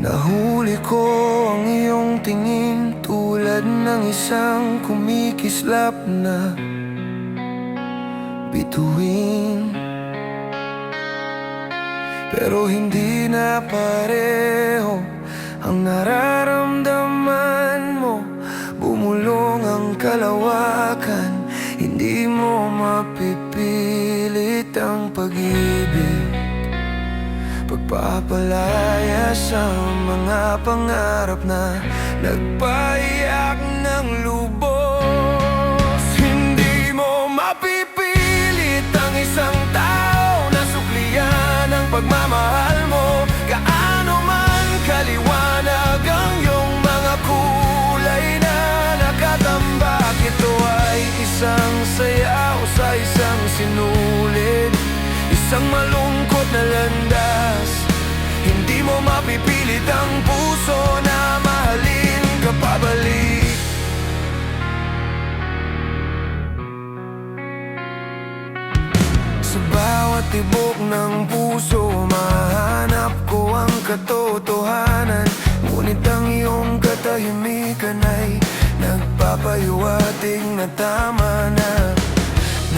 Nahuli ko ang iyong tingin, tulad ng isang kumikislap na bituin. Pero hindi na pareho ang nararamdaman mo. Bumulong ang kalawakan, hindi mo mapipilit ang pag-ibig. Pagpapalaya sa mga pangarap na nagpaiyak ng lubos. Hindi mo mapipilit ang isang tao na suklian ang pagmamahal mo. Gaano man kaliwanag ang iyong mga kulay na nakatambak, ito ay isang sayaw sa isang sinulid, isang malungkot na landas. Hindi mo mapipilit ang puso na mahalin ka pabalik. Sa bawat tibok ng puso, mahanap ko ang katotohanan. Ngunit ang iyong katahimikan ay nagpapahiwatig na tama na.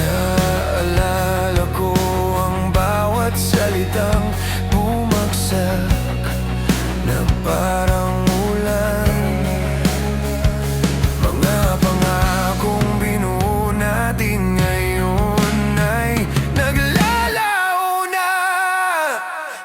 Naalala ko ang bawat salitang bumagsak na parang ulan. Mga pangakong binuo natin ngayon ay naglalaho na.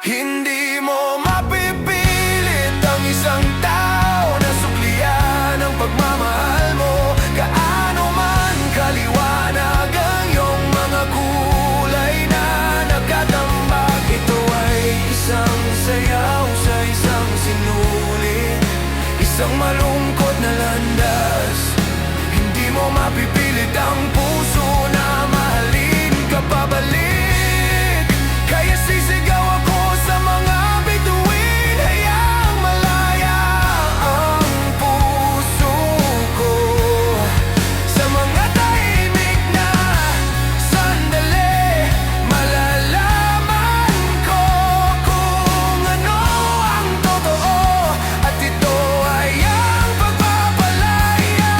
Hindi mo mapipilit ang isang tao na suklian ang pagmamahal mo. Gaano man kaliwanag ang iyong mga kulay na nakatambak, ito ay isang sayaw sa isang sinulid, isang malungkot na landas. Hindi mo mapipilit ang puso na mahalin ka pabalik. Kaya sisigaw ako sa mga bituin, hayaang malaya ang puso ko. Sa mga tahimik na sandali, malalaman ko kung ano ang totoo, at ito ay ang pagpapalaya.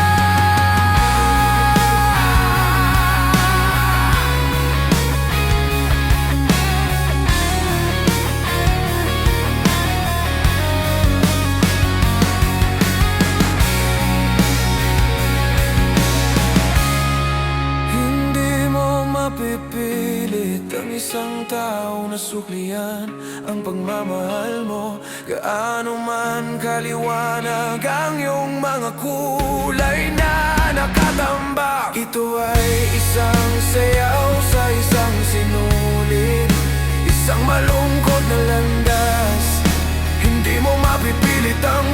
Hindi mo mapipilit ang isang tao na suklian ang pagmamahal mo. Gaano man kaliwanag ang iyong mga kulay na nakatambak, ito ay isang sayaw sa isang sinulid, isang malungkot na landas. Hindi mo mapipilit ang